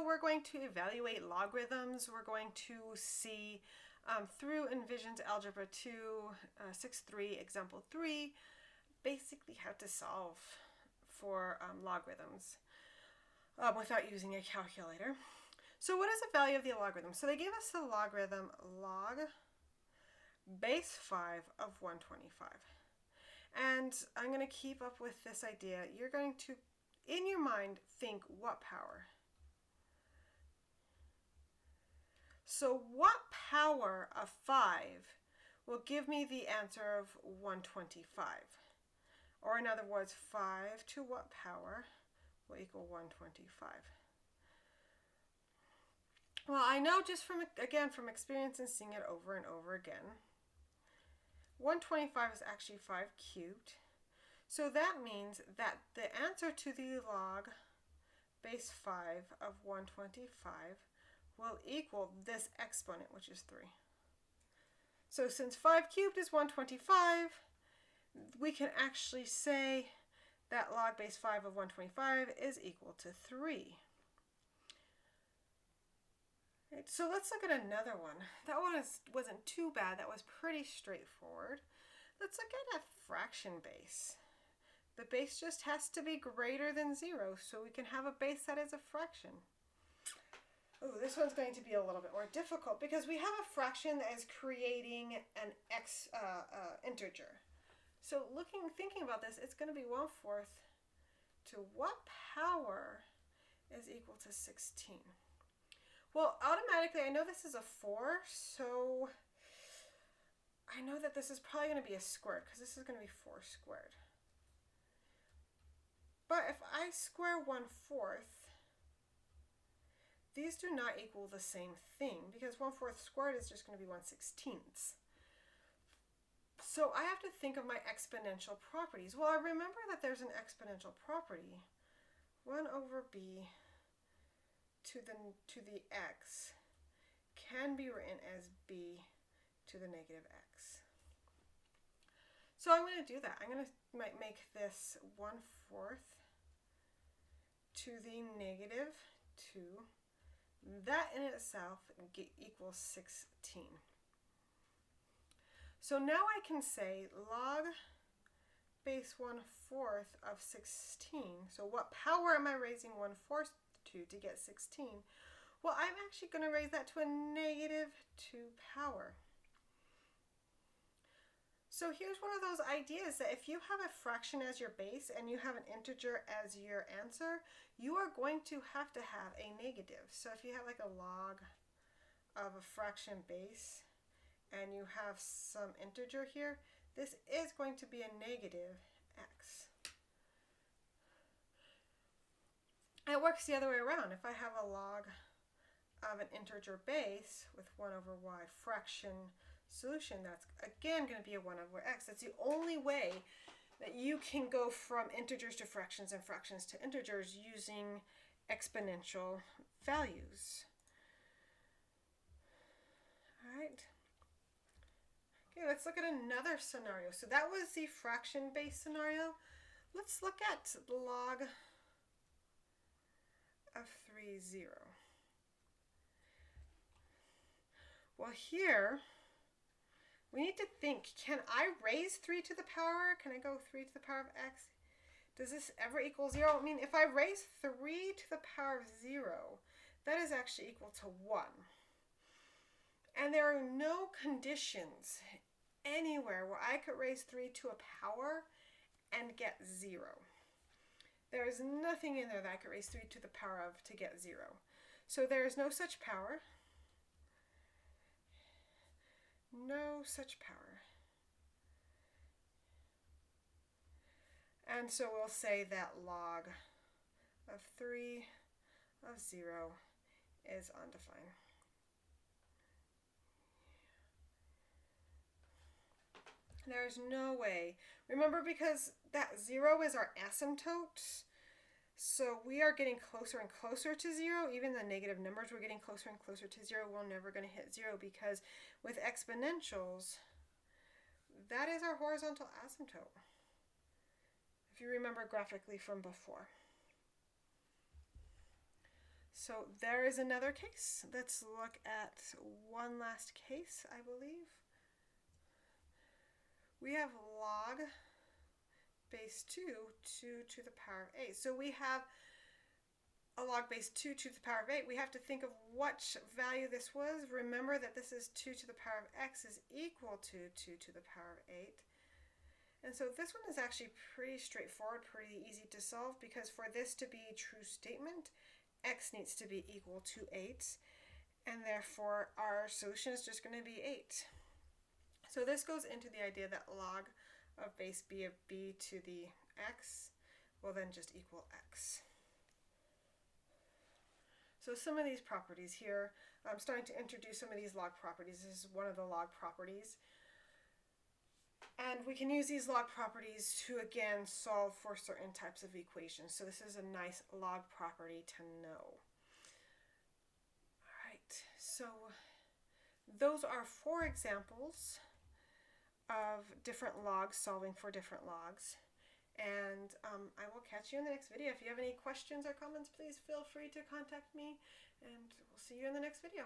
So we're going to evaluate logarithms. We're going to see through enVision's Algebra 2, 6.3, example 3, basically how to solve for logarithms without using a calculator. So what is the value of the logarithm? So they gave us the logarithm log base 5 of 125. And I'm going to keep up with this idea. You're going to, in your mind, think what power? So what power of 5 will give me the answer of 125? Or in other words, 5 to what power will equal 125? Well, I know just from experience and seeing it over and over again, 125 is actually 5 cubed. So that means that the answer to the log base 5 of 125 will equal this exponent, which is 3. So since 5 cubed is 125, we can actually say that log base 5 of 125 is equal to 3. Right, so let's look at another one. That one wasn't too bad. That was pretty straightforward. Let's look at a fraction base. The base just has to be greater than 0, so we can have a base that is a fraction. Oh, this one's going to be a little bit more difficult because we have a fraction that is creating an integer. So thinking about this, it's going to be 1/4 to what power is equal to 16? Well, automatically, I know this is a 4, so I know that this is probably going to be a squared because this is going to be 4 squared. But if I square 1/4, these do not equal the same thing because 1/4 squared is just going to be 1/16. So I have to think of my exponential properties. Well, I remember that there's an exponential property. 1 over b to the x can be written as b to the negative x. So I'm going to do that. I'm going to make this 1/4 to the negative 2. That in itself equals 16. So now I can say log base 1/4 of 16. So what power am I raising 1/4 to get 16? Well, I'm actually going to raise that to a negative 2 power. So here's one of those ideas that if you have a fraction as your base and you have an integer as your answer, you are going to have a negative. So if you have like a log of a fraction base and you have some integer here, this is going to be a negative x. It works the other way around. If I have a log of an integer base with 1 over y fraction solution, that's again going to be a 1 over x. That's the only way that you can go from integers to fractions and fractions to integers using exponential values. All right. Okay, let's look at another scenario. So that was the fraction-based scenario. Let's look at the log of 3, 0. Well, here we need to think, can I raise 3 to the power? Can I go 3 to the power of x? Does this ever equal 0? I mean, if I raise 3 to the power of 0, that is actually equal to 1. And there are no conditions anywhere where I could raise 3 to a power and get 0. There is nothing in there that I could raise 3 to the power of to get 0. So there is no such power. No such power. And so we'll say that log of 3 of 0 is undefined. There's no way. Remember, because that 0 is our asymptote, so we are getting closer and closer to 0. Even the negative numbers, we're getting closer and closer to 0. We're never going to hit 0 because with exponentials, that is our horizontal asymptote, if you remember graphically from before. So there is another case. Let's look at one last case, I believe. We have log base 2 to the power of 8. So we have a log base 2 to the power of 8. We have to think of what value this was. Remember that this is 2 to the power of x is equal to 2 to the power of 8. And so this one is actually pretty straightforward, pretty easy to solve, because for this to be a true statement, x needs to be equal to 8, and therefore our solution is just going to be 8. So this goes into the idea that log of base b of b to the x will then just equal x. So some of these properties here, I'm starting to introduce some of these log properties. This is one of the log properties. And we can use these log properties to, again, solve for certain types of equations. So this is a nice log property to know. All right, so those are 4 examples of different logs solving for different logs. And I will catch you in the next video. If you have any questions or comments, please feel free to contact me, and we'll see you in the next video.